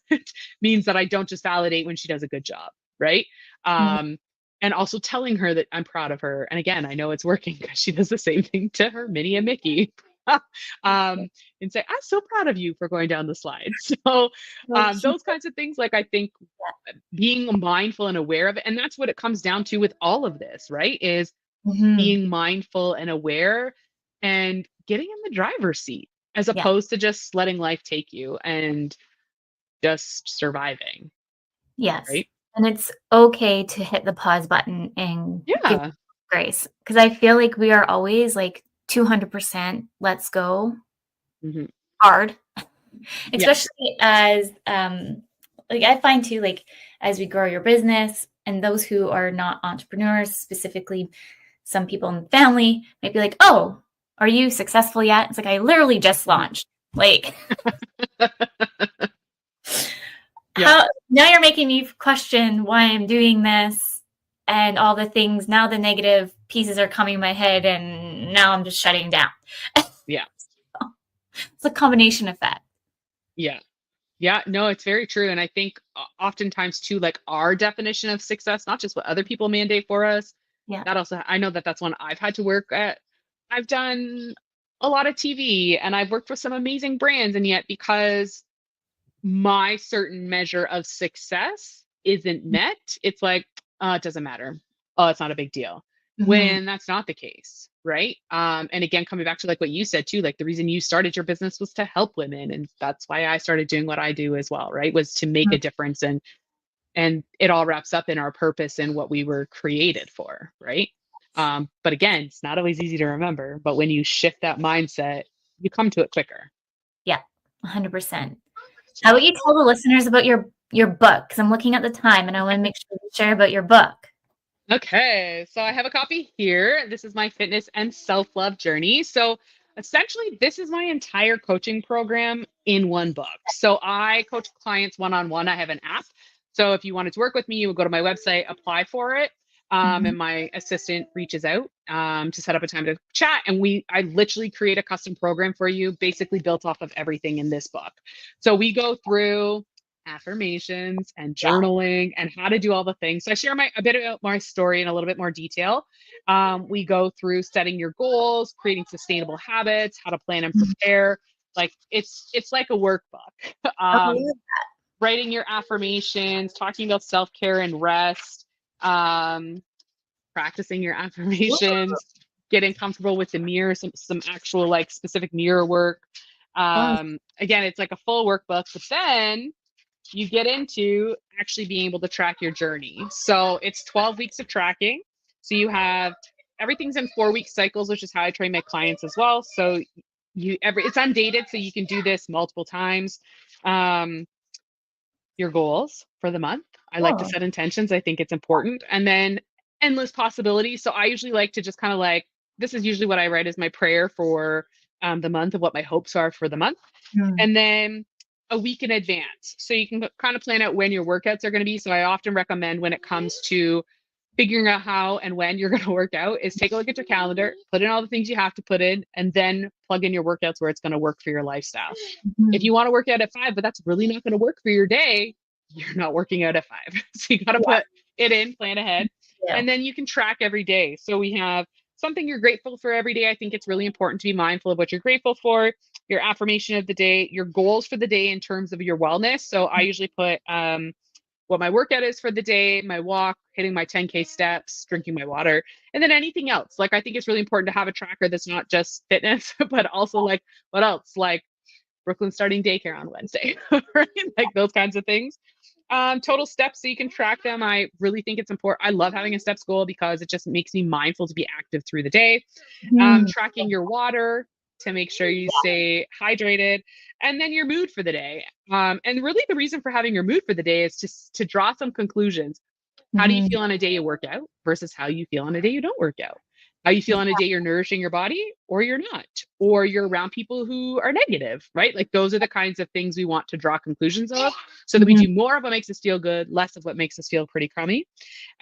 means that I don't just validate when she does a good job, right? Mhm. And also telling her that I'm proud of her. And again, I know it's working because she does the same thing to her Minnie and Mickey. And say, I'm so proud of you for going down the slide. So So cute. those kinds of things, like I think being mindful and aware of it, and that's what it comes down to with all of this, right? Is Mhm. being mindful and aware and getting in the driver's seat as Yeah. opposed to just letting life take you and just surviving, Yes. right? And it's okay to hit the pause button and give Yeah. grace, because I feel like we are always like 200% let's go Hmm. hard, Yeah. especially as like I find too, like as we grow your business, and those who are not entrepreneurs, specifically some people in the family might be like, oh, are you successful yet? It's like, I literally just Mhm. launched. Like, Yeah. how now you're making me question why I'm doing this, and all the things, now the negative pieces are coming in my head, and now I'm just shutting down. Yeah. It's a combination effect. Yeah. Yeah, no, it's very true. And I think oftentimes too, like our definition of success, not just what other people mandate for us, Yeah. that also, I know that that's one I've had to work at. I've done a lot of TV and I've worked with some amazing brands. And yet, because my certain measure of success isn't met, it's like, it doesn't matter. Oh, it's not a big deal. Mhm. When that's not the case, right? And again, coming back to like what you said too, like the reason you started your business was to help women, and that's why I started doing what I do as well, right? Was to make a difference, and it all wraps up in our purpose and what we were created for, right? But again, it's not always easy to remember, but when you shift that mindset, you come to it quicker. Yeah, 100%. How about you tell the listeners about your book? Because I'm looking at the time, and I want to make sure you share about your book. Okay, so I have a copy here. This is my fitness and self love journey. So essentially, this is my entire coaching program in one book. So I coach clients one on one. I have an app. So if you wanted to work with me, you would go to my website, apply for it. Mhm. And my assistant reaches out to set up a time to chat. And I literally create a custom program for you, basically built off of everything in this book. So we go through affirmations and Yeah. journaling and how to do all the things. So I share a bit about my story in a little bit more detail. We go through setting your goals, creating sustainable habits, how to plan and Mhm. prepare. Like it's like a workbook. Okay. Writing your affirmations, talking about self care and rest. Um, practicing your affirmations, getting comfortable with the mirror, some actual like specific mirror work. Again, it's like a full workbook, but then you get into actually being able to track your journey. So it's 12 weeks of tracking. So you have everything's in 4-week cycles, which is how I train my clients as well. So it's undated, so you can do this multiple times. Your goals for the month. I like to set intentions. I think it's important. And then endless possibilities. So I usually like to just kind of like, this is usually what I write as my prayer for the month of what my hopes are for the month. And then a week in advance. So you can kind of plan out when your workouts are going to be. So I often recommend when it comes to figuring out how and when you're going to work out is take a look at your calendar, put in all the things you have to put in, and then plug in your workouts where it's going to work for your lifestyle. If you want to work out at 5, but that's really not going to work for your day, you're not working out at 5. So you got to put it in, plan ahead, and then you can track every day. So we have something you're grateful for every day. I think it's really important to be mindful of what you're grateful for, your affirmation of the day, your goals for the day in terms of your wellness. So I usually put what my workout is for the day, my walk, hitting my 10K steps, drinking my water, and then anything else. Like, I think it's really important to have a tracker that's not just fitness, but also like what else? Like Brooklyn starting daycare on Wednesday, right? Like those kinds of things. Total steps so you can track them. I really think it's important. I love having a steps goal because it just makes me mindful to be active through the day. Tracking your water to make sure you stay hydrated, and then your mood for the day. And really the reason for having your mood for the day is just to draw some conclusions. How do you feel on a day you work out versus how you feel on a day you don't work out? How you feel on a day you're nourishing your body or you're not, or you're around people who are negative, right? Like those are the kinds of things we want to draw conclusions of so that we do more of what makes us feel good, less of what makes us feel pretty crummy.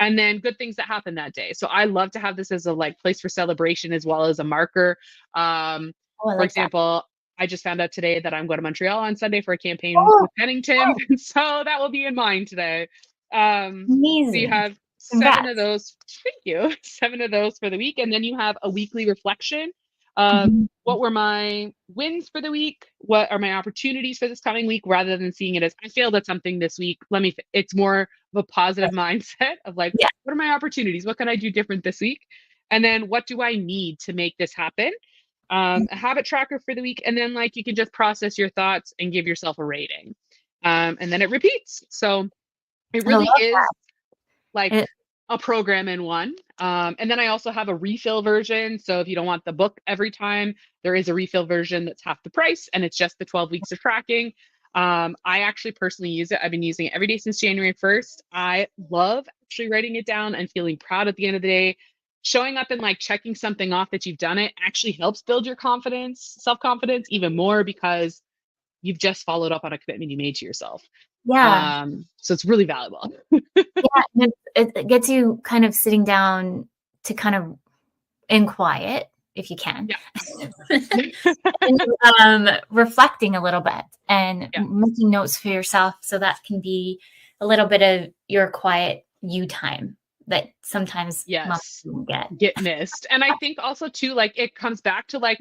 And then good things that happen that day. So I love to have this as a like place for celebration as well as a marker. For example, I just found out today that I'm going to Montreal on Sunday for a campaign with Pennington. So that will be in mind today. Amazing. So you have 7 of those. Thank you. 7 of those for the week. And then you have a weekly reflection. What were my wins for the week? What are my opportunities for this coming week? Rather than seeing it as I failed at something this week. It's more of a positive mindset of like, what are my opportunities? What can I do different this week? And then what do I need to make this happen? A habit tracker for the week. And then like, you can just process your thoughts and give yourself a rating. And then it repeats. So it really is like a program in one. And then I also have a refill version. So if you don't want the book every time, there is a refill version that's half the price and it's just the 12 weeks of tracking. I actually personally use it. I've been using it every day since January 1st. I love actually writing it down and feeling proud at the end of the day. Showing up and like checking something off that you've done it actually helps build your confidence, self-confidence even more because you've just followed up on a commitment you made to yourself. So it's really valuable. And it gets you kind of sitting down to kind of in quiet, if you can, and, reflecting a little bit and making notes for yourself. So that can be a little bit of your quiet you time that sometimes get missed. And I think also too, like it comes back to like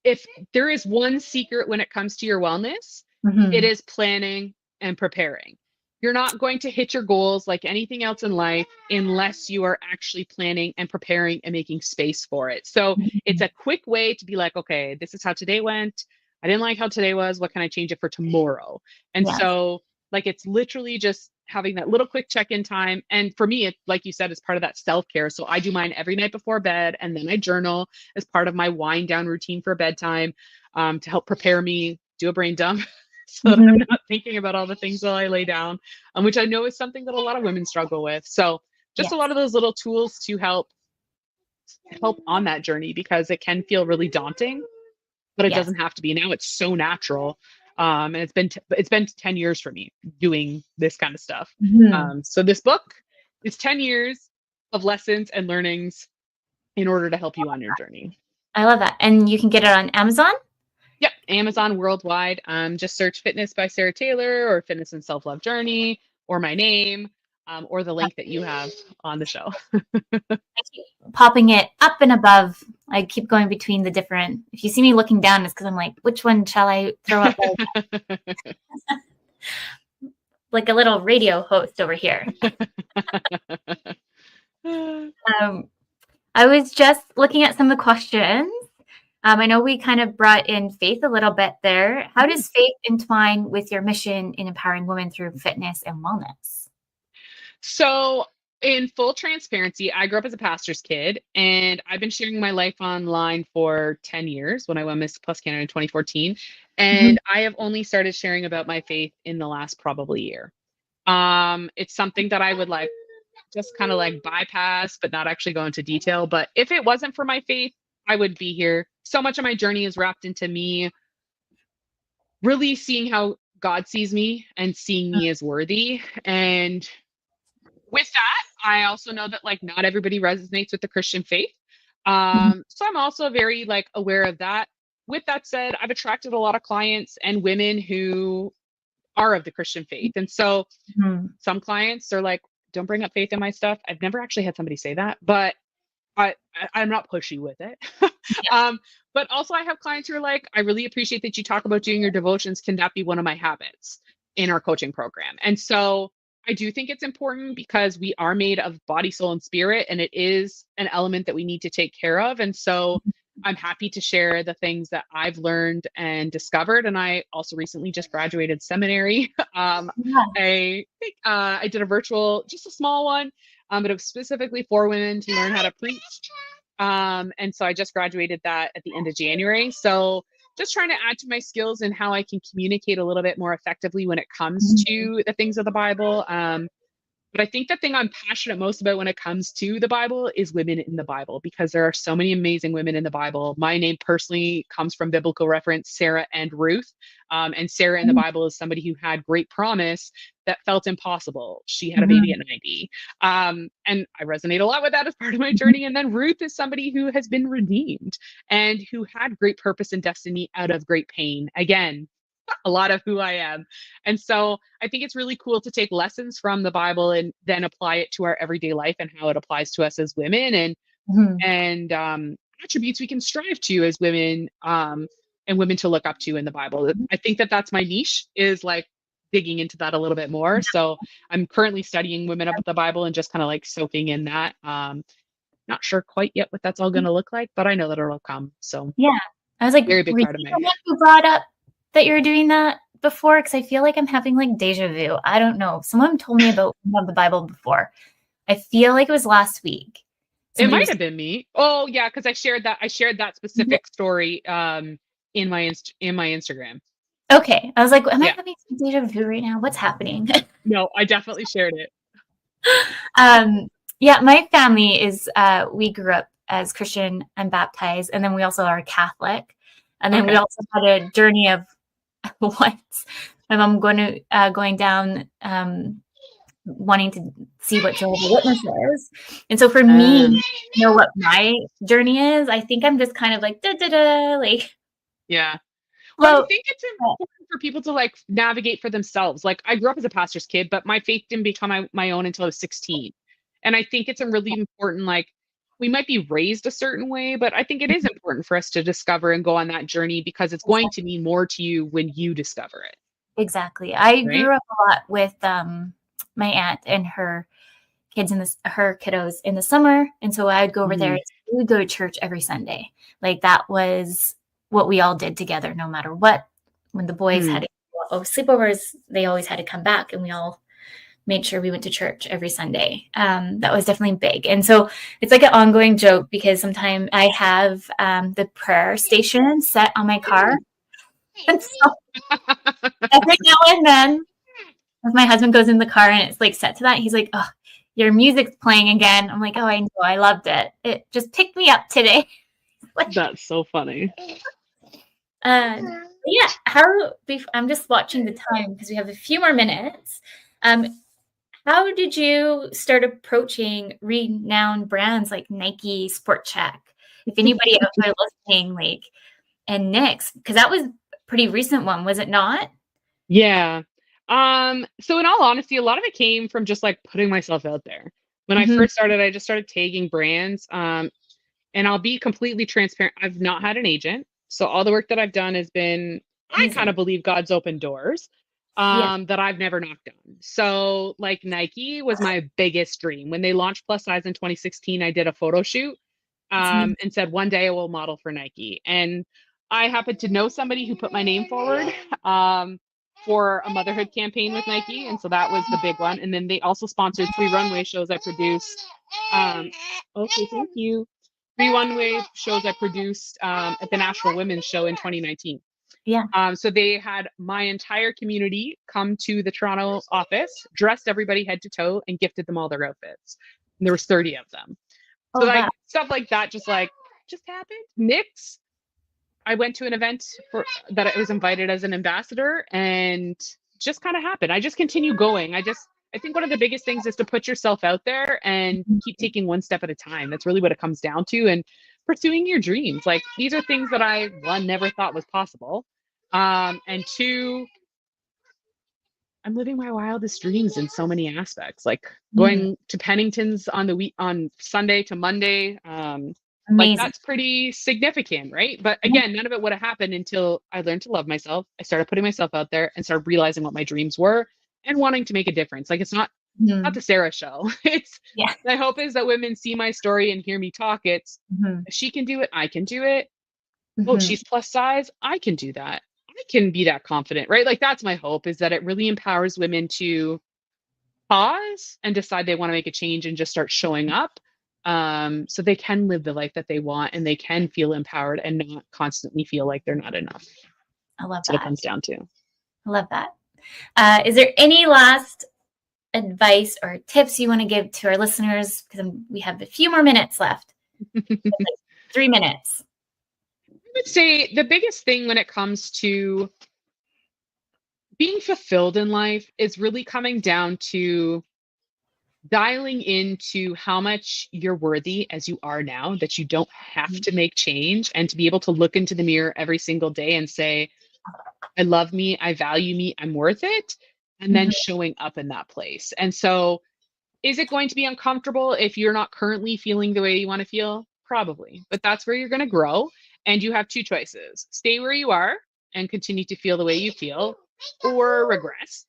if there is one secret when it comes to your wellness, it is planning and preparing. You're not going to hit your goals like anything else in life unless you are actually planning and preparing and making space for it. So it's a quick way to be like, okay, this is how today went. I didn't like how today was. What can I change it for tomorrow? And so like, it's literally just having that little quick check-in time. And for me, it, like you said, is part of that self-care. So I do mine every night before bed, and then I journal as part of my wind down routine for bedtime to help prepare me, do a brain dump. So that I'm not thinking about all the things while I lay down, which I know is something that a lot of women struggle with. So just a lot of those little tools to help on that journey, because it can feel really daunting, but it doesn't have to be. Now it's so natural. And it's been 10 years for me doing this kind of stuff. So this book is 10 years of lessons and learnings in order to help you on your journey. I love that. And you can get it on Amazon? Yep, Amazon worldwide. Just search Fitness by Sarah Taylor or Fitness and Self-Love Journey or my name or the link that you have on the show. I keep popping it up and above. I keep going between the different. If you see me looking down, it's because I'm like, which one shall I throw up? Like a little radio host over here. Um, I was just looking at some of the questions. I know we kind of brought in faith a little bit there. How does faith entwine with your mission in empowering women through fitness and wellness? So, in full transparency, I grew up as a pastor's kid, and I've been sharing my life online for 10 years when I won Miss Plus Canada in 2014. Mhm. And I have only started sharing about my faith in the last probably year. It's something that I would like just kind of like bypass, but not actually go into detail. But if it wasn't for my faith, I would be here. So much of my journey is wrapped into me really seeing how God sees me and seeing me as worthy. And with that, I also know that like not everybody resonates with the Christian faith. Mhm. So I'm also very like aware of that. With that said, I've attracted a lot of clients and women who are of the Christian faith. And so Mhm. some clients are like, don't bring up faith in my stuff. I've never actually had somebody say that, but I'm not pushy with it. Yeah. um, but also I have clients who are like, I really appreciate that you talk about doing your devotions. Can that be one of my habits in our coaching program? And so I do think it's important because we are made of body, soul, and spirit, and it is an element that we need to take care of. And so I'm happy to share the things that I've learned and discovered. And I also recently just graduated seminary. Yeah. I did a virtual, just a small one, but it was specifically for women to learn how to preach. And so I just graduated that at the end of January. So just trying to add to my skills and how I can communicate a little bit more effectively when it comes Mhm. to the things of the Bible. But I think the thing I'm passionate most about when it comes to the Bible is women in the Bible, because there are so many amazing women in the Bible. My name personally comes from biblical reference, Sarah and Ruth. And Sarah in the Bible is somebody who had great promise that felt impossible. She had a baby Mhm. at 90. And I resonate a lot with that as part of my journey. And then Ruth is somebody who has been redeemed and who had great purpose and destiny out of great pain. Again, a lot of who I am. And so I think it's really cool to take lessons from the Bible and then apply it to our everyday life and how it applies to us as women Mhm. and attributes we can strive to as women and women to look up to in the Bible. I think that that's my niche is like digging into that a little bit more. So I'm currently studying women of the Bible and just kind of like soaking in that. Not sure quite yet what that's all going to look like, but I know that it'll come. So Yeah. I was like, very big were you part of the my one who brought up that you were doing that before? Because I feel like I'm having like deja vu. I don't know. Someone told me about the Bible before. I feel like it was last week. It Somebody might was have been me. Oh yeah, because I shared that specific story in my in my Instagram. okay. I was like, am I Yeah. having some deja vu right now? What's happening? No, I definitely shared it. um, yeah, my family is we grew up as Christian and baptized, and then we also are Catholic. And then we Okay. also had a journey of once my mom going down wanting to see what Jehovah's Witness is. And so for me, Um, to know what my journey is, I think I'm just kind of like da da da, like yeah. Well, I float. think it's important for people to like navigate for themselves. Like I grew up as a pastor's kid, but my faith didn't become my own until I was 16. And I think it's a really important, like, we might be raised a certain way, but I think it is important for us to discover and go on that journey because it's going to mean more to you when you discover it. Exactly. I Right. grew up a lot with my aunt and her her kiddos in the summer, and so I would go over there. Mhm. We would go to church every Sunday. Like that was what we all did together, no matter what. When the boys had Mm. sleepovers, they always had to come back, and we all made sure we went to church every Sunday. That was definitely big. And so it's like an ongoing joke because sometimes I have the prayer station set on my car. And so every now and then, if my husband goes in the car and it's like set to that, he's like, oh, your music's playing again. I'm like, oh, I know. I loved it. It just picked me up today. Like, That's so funny. yeah, I'm just watching the time because we have a few more minutes. How did you start approaching renowned brands like Nike, Sport Check? If anybody out there listening, like, and Nick's, because that was a pretty recent one, was it not? Yeah. So in all honesty, a lot of it came from just like putting myself out there. When I Mhm. first started, I just started tagging brands. And I'll be completely transparent. I've not had an agent. So all the work that I've done has been, I kind Amazing. of believe God's open doors. that I've never knocked on. So like Nike was my biggest dream. When they launched plus size in 2016, I did a photo shoot and said, one day I will model for Nike. And I happened to know somebody who put my name forward for a motherhood campaign with Nike. And so that was the big one. And then they also sponsored 3 runway shows I produced. Okay, thank you. 3 runway shows I produced at the National Women's Show in 2019. Yeah. So they had my entire community come to the Toronto office, dressed everybody head to toe, and gifted them all their outfits. And there was 30 of them. So like stuff like that just happened. Knits. I went to an event that I was invited as an ambassador, and just kind of happened. I just continue going. I think one of the biggest things is to put yourself out there and keep taking one step at a time. That's really what it comes down to. And pursuing your dreams. Like, these are things that I, 1, never thought was possible. And 2, I'm living my wildest dreams in so many aspects, like going to Pennington's on Sunday to Monday. Like, that's pretty significant, right? But again, none of it would have happened until I learned to love myself. I started putting myself out there and started realizing what my dreams were and wanting to make a difference. Like, it's not the Sarah show. It's my hope is that women see my story and hear me talk. It's if she can do it, I can do it. Oh, she's plus size, I can do that. I can be that confident, right? Like, that's my hope, is that it really empowers women to pause and decide they want to make a change and just start showing up, so they can live the life that they want and they can feel empowered and not constantly feel like they're not enough. I love That's what it comes down to. I love that. Is there any last advice or tips you want to give to our listeners? Because we have a few more minutes left. Like 3 minutes. I would say the biggest thing when it comes to being fulfilled in life is really coming down to dialing into how much you're worthy as you are now, that you don't have to make change, and to be able to look into the mirror every single day and say, I love me, I value me, I'm worth it. And then showing up in that place. And so, is it going to be uncomfortable if you're not currently feeling the way you want to feel? Probably, but that's where you're going to grow. And you have 2 choices: stay where you are and continue to feel the way you feel, or regress,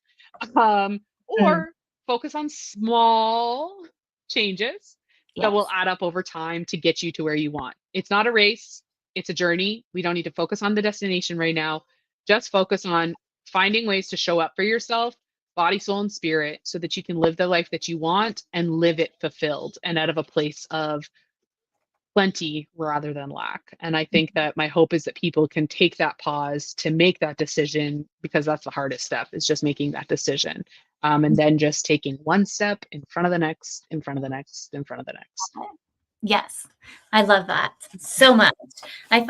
or focus on small changes that will add up over time to get you to where you want. It's not a race, it's a journey. We don't need to focus on the destination right now. Just focus on finding ways to show up for yourself, body, soul, and spirit, so that you can live the life that you want and live it fulfilled and out of a place of plenty rather than lack. And I think that my hope is that people can take that pause to make that decision, because that's the hardest step, is just making that decision. And then just taking one step in front of the next, in front of the next, in front of the next. Yes. I love that so much. I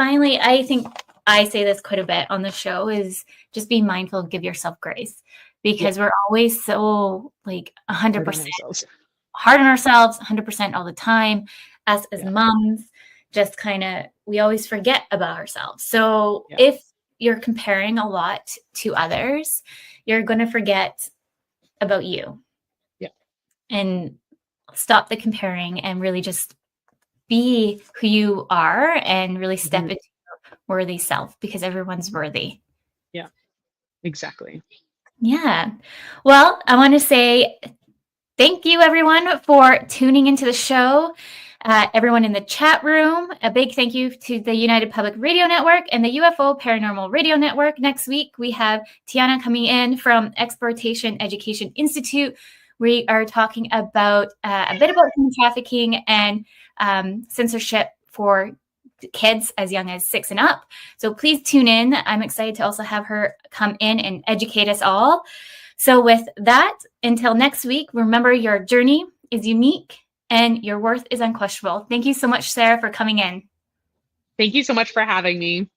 think I say this quite a bit on the show, is just be mindful, give yourself grace, because we're always so like 100% hard on ourselves, 100% all the time. Us as moms, just we always forget about ourselves. So if you're comparing a lot to others, you're going to forget about you. Yeah. And stop the comparing and really just be who you are and really step into your worthy self, because everyone's worthy. Yeah, exactly. Yeah. Well, I want to say thank you, everyone, for tuning into the show. Everyone in the chat room, a big thank you to the United Public Radio Network and the UFO Paranormal Radio Network. Next week, we have Tiana coming in from Exploitation Education Institute. We are talking about a bit about human trafficking and censorship for kids as young as 6 and up. So please tune in. I'm excited to also have her come in and educate us all. So with that, until next week, remember, your journey is unique and your worth is unquestionable. Thank you so much, Sarah, for coming in. Thank you so much for having me.